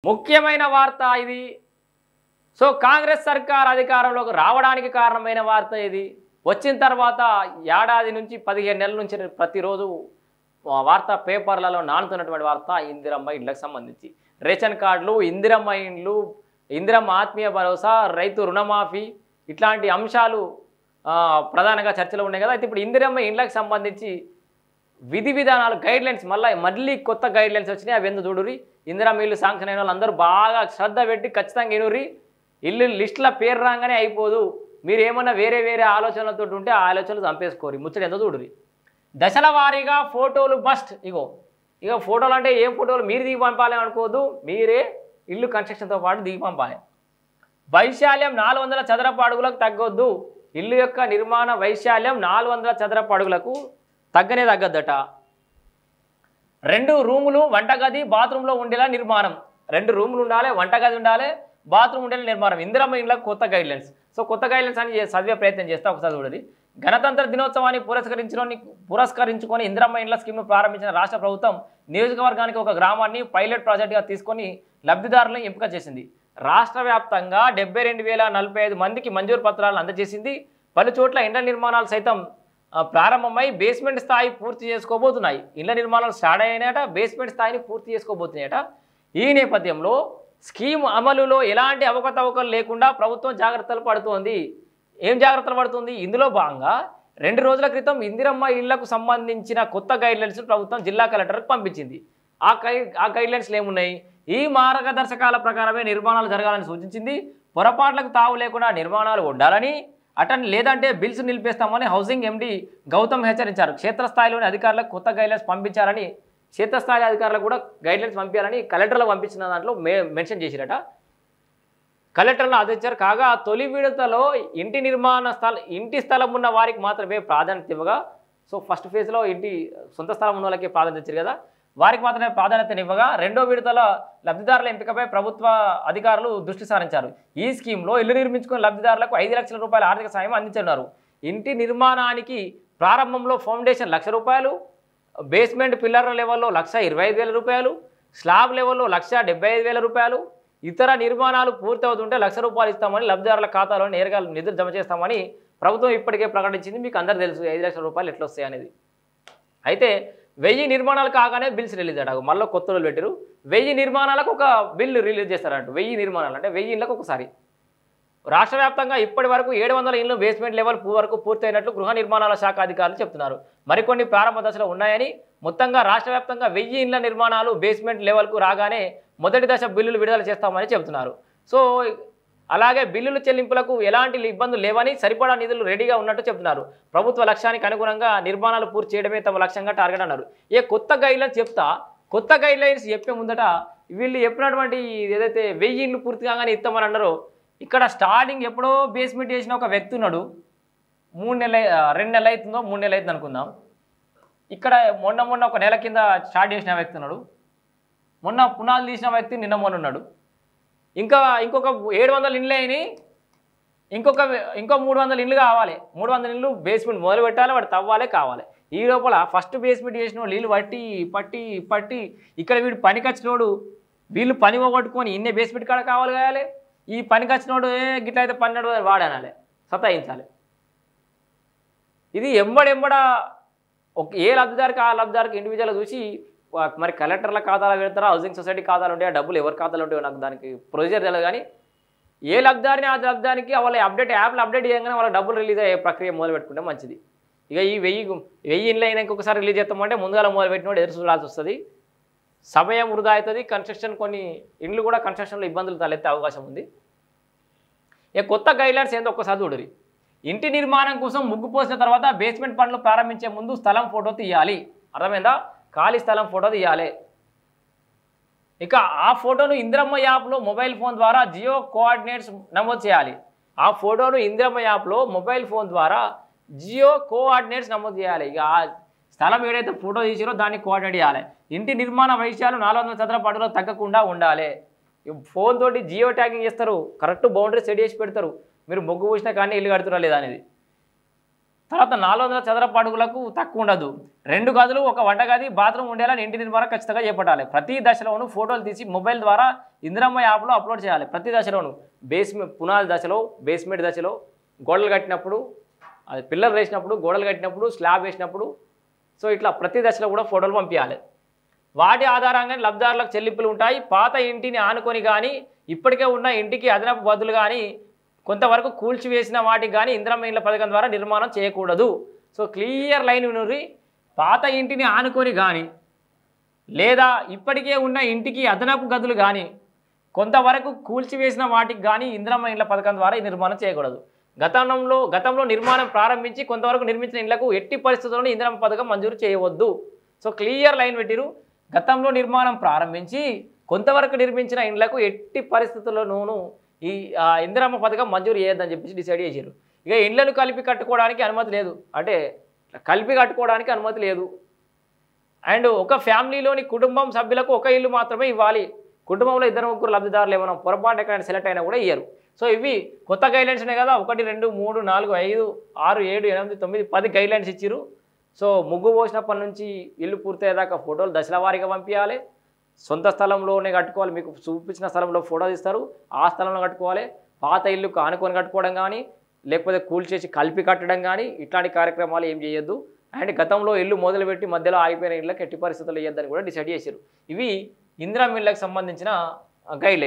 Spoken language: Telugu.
ముఖ్యమైన వార్త ఇది. సో కాంగ్రెస్ సర్కార్ అధికారంలోకి రావడానికి కారణమైన వార్త ఇది. వచ్చిన తర్వాత ఏడాది నుంచి 15 నెలల నుంచి ప్రతిరోజు వార్త పేపర్లలో నానుతున్నటువంటి వార్త ఇందిరమ్మ ఇండ్లకు సంబంధించి. రేషన్ కార్డులు, ఇందిరమ్మ ఇండ్లు, ఇందిరమ్మ ఆత్మీయ భరోసా, రైతు రుణమాఫీ ఇట్లాంటి అంశాలు ప్రధానంగా చర్చలో ఉన్నాయి కదా. అయితే ఇప్పుడు ఇందిరమ్మ ఇండ్లకు సంబంధించి విధి విధానాలు గైడ్లైన్స్ మళ్ళీ కొత్త గైడ్లైన్స్ వచ్చినాయి. అవి ఎందుకు చూడురి. ఇందిరమ్మ ఇల్లు శాంక్షన్ అయిన వాళ్ళందరూ బాగా శ్రద్ధ పెట్టి ఖచ్చితంగా ఎనురి. ఇల్లు లిస్టులో పేరు రాగానే అయిపోదు. మీరు ఏమన్నా వేరే ఆలోచనలతో ఉంటే ఆ ఆలోచనలు చంపేసుకోరు. ముచ్చట ఎంత చూడురి. దశల వారీగా ఫోటోలు బస్ట్. ఇక ఫోటోలు అంటే ఏం ఫోటోలు మీరు దిగి పంపాలి అనుకోవద్దు. మీరే ఇల్లు కన్స్ట్రక్షన్తో పాటు దిగి పంపాలి. వైశాల్యం 400 చదరపు అడుగులకు తగ్గొద్దు. ఇల్లు యొక్క నిర్మాణ వైశాల్యం 400 చదరపు అడుగులకు తగ్గద్దట. 2 రూములు, వంటగది, బాత్రూంలో ఉండేలా నిర్మాణం. 2 రూములు ఉండాలి, వంటగది ఉండాలి, బాత్రూమ్ ఉండేలా నిర్మాణం. ఇందిరమ్మ ఇండ్లకు కొత్త గైడ్లైన్స్. సో కొత్త గైడ్లైన్స్ అని చదివే ప్రయత్నం చేస్తా. ఒకసారి చూడండి. గణతంత్ర దినోత్సవాన్ని పురస్కరించుకొని ఇందిరమ్మ ఇండ్ల స్కీమ్ను ప్రారంభించిన రాష్ట్ర ప్రభుత్వం నియోజకవర్గానికి ఒక గ్రామాన్ని పైలట్ ప్రాజెక్టుగా తీసుకొని లబ్ధిదారులను ఎంపిక చేసింది. రాష్ట్ర వ్యాప్తంగా 72,045 మందికి మంజూరు పత్రాలను అందజేసింది. పలు చోట్ల ఇండ్ల నిర్మాణాలు సైతం ప్రారంభమై బేస్మెంట్ స్థాయి పూర్తి చేసుకోబోతున్నాయి. ఇళ్ల నిర్మాణాలు స్టార్ట్ అయినాయట, బేస్మెంట్ స్థాయిని పూర్తి చేసుకోబోతున్నాయట. ఈ నేపథ్యంలో స్కీమ్ అమలులో ఎలాంటి అవకతవకలు లేకుండా ప్రభుత్వం జాగ్రత్తలు పడుతోంది. ఏం జాగ్రత్తలు పడుతుంది? ఇందులో భాగంగా 2 రోజుల క్రితం ఇందిరమ్మ ఇళ్లకు సంబంధించిన కొత్త గైడ్లైన్స్ ప్రభుత్వం జిల్లా కలెక్టర్కి పంపించింది. ఆ గైడ్లైన్స్లు ఏమున్నాయి? ఈ మార్గదర్శకాల ప్రకారమే నిర్మాణాలు జరగాలని సూచించింది. పొరపాట్లకు తావు లేకుండా నిర్మాణాలు ఉండాలని, లేదంటే బిల్స్ నిలిపేస్తామని హౌసింగ్ ఎండి గౌతమ్ హెచ్చరించారు. క్షేత్రస్థాయిలోని అధికారులకు కొత్త గైడ్లైన్స్ పంపించాలని, క్షేత్రస్థాయి అధికారులకు కూడా గైడ్లైన్స్ పంపించాలని కలెక్టర్లకు పంపించిన దాంట్లో మెన్షన్ చేసిరట. కలెక్టర్లు ఆదేశించారు. కాగా తొలి విడతలో ఇంటి స్థలం ఉన్న వారికి మాత్రమే ప్రాధాన్యత ఇవ్వగా, సో ఫస్ట్ ఫేజ్లో సొంత స్థలం ఉన్న వాళ్ళకి ప్రాధాన్యత ఇచ్చారు కదా, వారికి మాత్రమే ప్రాధాన్యతనివ్వగా రెండో విడతల లబ్ధిదారుల ఎంపికపై ప్రభుత్వ అధికారులు దృష్టి సారించారు. ఈ స్కీమ్లో ఇల్లు నిర్మించుకున్న లబ్ధిదారులకు 5 లక్షల రూపాయల ఆర్థిక సాయం అందించనున్నారు. ఇంటి నిర్మాణానికి ప్రారంభంలో ఫౌండేషన్ ₹1,00,000, బేస్మెంట్ పిల్లర్ల లెవెల్లో ₹1,25,000, స్లాబ్ లెవెల్లో ₹1,75,000, ఇతర నిర్మాణాలు పూర్తి అవుతుంటే ₹1,00,000 ఇస్తామని, లబ్ధిదారుల ఖాతాలో నేరుగా నిధులు జమ చేస్తామని ప్రభుత్వం ఇప్పటికే ప్రకటించింది. మీకు అందరూ తెలుసు ₹5 లక్షల ఎట్లా వస్తాయి అనేది. అయితే 1000 నిర్మాణాలు కాగానే బిల్స్ రిలీజ్ అయ్యాడు. మళ్ళీ కొత్త రోజులు పెట్టారు. 1000 నిర్మాణాలకు ఒక బిల్లు రిలీజ్ చేస్తారంట. 1000 నిర్మాణాలు అంటే 1000 ఇళ్ళకు ఒకసారి. రాష్ట్ర వ్యాప్తంగా ఇప్పటి వరకు 700 ఇళ్ళు బేస్మెంట్ లెవెల్ వరకు పూర్తయినట్లు గృహ నిర్మాణాల శాఖ అధికారులు చెప్తున్నారు. మరికొన్ని ప్రారంభ దశలో ఉన్నాయని, మొత్తంగా రాష్ట్ర వ్యాప్తంగా 1000 ఇళ్ల నిర్మాణాలు బేస్మెంట్ లెవెల్కు రాగానే మొదటి దశ బిల్లులు విడుదల చేస్తామని చెబుతున్నారు. సో అలాగే బిల్లుల చెల్లింపులకు ఎలాంటి ఇబ్బందులు లేవని, సరిపడా నిధులు రెడీగా ఉన్నట్టు చెప్తున్నారు. ప్రభుత్వ లక్ష్యానికి అనుగుణంగా నిర్మాణాలు పూర్తి చేయడమే తమ లక్ష్యంగా టార్గెట్ అన్నారు. కొత్త గైడ్లైన్స్ కొత్త గైడ్లైన్స్ చెప్పే ముందట వీళ్ళు చెప్పినటువంటి ఏదైతే 1000 ఇళ్ళు పూర్తి కాగానే ఇస్తామని అన్నారో, ఇక్కడ స్టార్టింగ్ ఎప్పుడో బేస్మెంట్ చేసిన ఒక వ్యక్తి ఉన్నాడు. 2 నెలలు అవుతుందో 3 నెలలు అవుతుంది అనుకుందాం. ఇక్కడ మొన్న ఒక నెల కింద స్టార్ట్ చేసిన వ్యక్తి ఉన్నాడు. మొన్న పునాదులు తీసిన వ్యక్తి నిన్న మొన్న ఉన్నాడు. ఇంకొక 700 ఇండ్లు అయినాయి. ఇంకో 300 ఇండ్లు కావాలి. 300 ఇండ్లు బేస్మెంట్ మొదలు పెట్టాలి, వాడు తవ్వాలి కావాలి. ఈ లోపల ఫస్ట్ బేస్మెంట్ చేసిన నీళ్ళు పట్టి ఇక్కడ వీడు పనికి వచ్చినోడు, వీళ్ళు పని పోగొట్టుకొని ఇన్నే బేస్మెంట్ కాడ కావాలి. ఈ పనికి వచ్చినోడు గిట్ల అయితే పన్నెండు వాడనాలి, సతాయించాలి. ఇది ఎంబడ ఏ లబ్ధిదారికి ఆ లబ్ధిదారికి ఇండివిజువల్గా చూసి మరి కలెక్టర్ల ఖాతాలో పెడతారా, హౌసింగ్ సొసైటీ ఖాతాలు ఉంటాయా, డబ్బులు ఎవరి ఖాతాలో ఉంటాయో నాకు దానికి ప్రొసీజర్ తెలియదు. కానీ ఏ లబ్ధిదారిని ఆ లబ్ధిదారికి వాళ్ళ యాప్లు అప్డేట్ చేయగానే వాళ్ళ డబ్బులు రిలీజ్ అయ్యే ప్రక్రియ మొదలు పెట్టుకుంటే మంచిది. ఇక ఈ 1000 ఇండ్లు అయినా ఇంకొకసారి రిలీజ్ చేస్తామంటే ముందుగా మొదలు పెట్టినోడు ఎదురు చూడాల్సి వస్తుంది. సమయం వృధా అవుతుంది. కన్స్ట్రక్షన్ కొన్ని ఇండ్లు కూడా కన్స్ట్రక్షన్లో ఇబ్బందులు తలెత్తే అవకాశం ఉంది. కొత్త గైడ్లైన్స్ ఏందో ఒక్కసారి చూడరి. ఇంటి నిర్మాణం కోసం ముగ్గు పోసిన తర్వాత బేస్మెంట్ పనులు ప్రారంభించే ముందు స్థలం ఫోటో తీయాలి. అర్థమైందా? ఖాళీ స్థలం ఫోటో తీయాలి. ఇక ఆ ఫోటోను ఇందిరమ్మ యాప్లో మొబైల్ ఫోన్ ద్వారా జియో కోఆర్డినేట్స్ నమోదు చేయాలి. ఆ ఫోటోను ఇందిరమ్మ యాప్లో మొబైల్ ఫోన్ ద్వారా జియో కోఆర్డినేట్స్ నమోదు చేయాలి. ఇక ఆ స్థలం ఏదైతే ఫోటో తీసిరో దాన్ని కోఆర్డినేట్ చేయాలి. ఇంటి నిర్మాణ వైశాలు 400 చదరపు అడుగులు తగ్గకుండా ఉండాలి. ఫోన్ తోటి జియో ట్యాగింగ్ చేస్తారు, కరెక్ట్ బౌండరీ సెట్ చేసి పెడతారు. మీరు మొగ్గు పూసినా కానీ ఇల్లు కడుతురా లేదా అనేది. తర్వాత 400 చదరపు అడుగులకు తక్కువ ఉండదు. 2 గదులు, 1 వంటగది, బాత్రూమ్ ఉండేలా ఇంటి నిర్మాణం ఖచ్చితంగా చేపట్టాలి. ప్రతి దశలోనూ ఫోటోలు తీసి మొబైల్ ద్వారా ఇందిరమ్మ యాప్లో అప్లోడ్ చేయాలి. ప్రతి దశలోనూ పునాది దశలో, బేస్మెంట్ దశలో, గోడలు కట్టినప్పుడు, అది పిల్లర్ వేసినప్పుడు, గోడలు కట్టినప్పుడు, స్లాబ్ వేసినప్పుడు, సో ఇట్లా ప్రతి దశలో కూడా ఫోటోలు పంపించాలి. వాటి ఆధారంగా లబ్ధిదారులకు చెల్లింపులు ఉంటాయి. పాత ఇంటిని ఆనుకొని కానీ ఇప్పటికే ఉన్న ఇంటికి అదనపు బదులు కానీ కొంతవరకు కూల్చివేసిన వాటికి కానీ ఇందిరమ్మ ఇళ్ల పథకం ద్వారా నిర్మాణం చేయకూడదు. సో క్లియర్ లైన్ వినుర్రి. పాత ఇంటిని ఆనుకొని కానీ లేదా ఇప్పటికే ఉన్న ఇంటికి అదనపు గదులు కానీ కొంతవరకు కూల్చివేసిన వాటికి కానీ ఇందిరమ్మ ఇళ్ల పథకం ద్వారా ఈ నిర్మాణం చేయకూడదు. గతంలో నిర్మాణం ప్రారంభించి కొంతవరకు నిర్మించిన ఇళ్లకు ఎట్టి పరిస్థితుల్లో ఇందిరమ్మ పథకం మంజూరు చేయవద్దు. సో క్లియర్ లైన్ పెట్టిరు. గతంలో నిర్మాణం ప్రారంభించి కొంతవరకు నిర్మించిన ఇండ్లకు ఎట్టి పరిస్థితుల్లోనూ ఈ ఇందిరమ్మ పథకం మంజూరు చేయొద్దని చెప్పేసి డిసైడ్ చేశారు. ఇక ఇండ్లను కలిపి కట్టుకోవడానికి అనుమతి లేదు, అంటే కలిపి కట్టుకోవడానికి అనుమతి లేదు. అండ్ ఒక ఫ్యామిలీలోని కుటుంబం సభ్యులకు ఒక ఇల్లు మాత్రమే ఇవ్వాలి. కుటుంబంలో 2-3 లబ్ధిదారులు ఏమైనా పొరపాటు ఎక్కడైనా సెలెక్ట్ అయినా కూడా ఇయ్యరు. సో ఇవి కొత్త గైడ్లైన్స్ ఉన్నాయి కదా, 1, 2, 3, 4, 5, 6, 7, 8, 9, 10 గైడ్లైన్స్ ఇచ్చారు. సో ముగ్గు పోసినప్పటి నుంచి ఇల్లు పూర్తయ్యేదాకా ఫోటోలు దశల వారీగా పంపించాలి. సొంత స్థలంలోనే కట్టుకోవాలి. మీకు చూపించిన స్థలంలో ఫోటో తీస్తారు, ఆ స్థలంలో కట్టుకోవాలి. పాత ఇల్లుకు ఆనుకొని కట్టుకోవడం కానీ లేకపోతే కూల్చేసి కలిపి కట్టడం కానీ ఇట్లాంటి కార్యక్రమాలు ఏం చేయొద్దు. అండ్ గతంలో ఇల్లు మొదలుపెట్టి మధ్యలో ఆగిపోయిన ఇళ్ళకి ఎట్టి పరిస్థితులు వేయొద్దని కూడా డిసైడ్ చేశారు. ఇవి ఇందిరమ్మ ఇళ్ళకి సంబంధించిన గైడ్లైన్స్.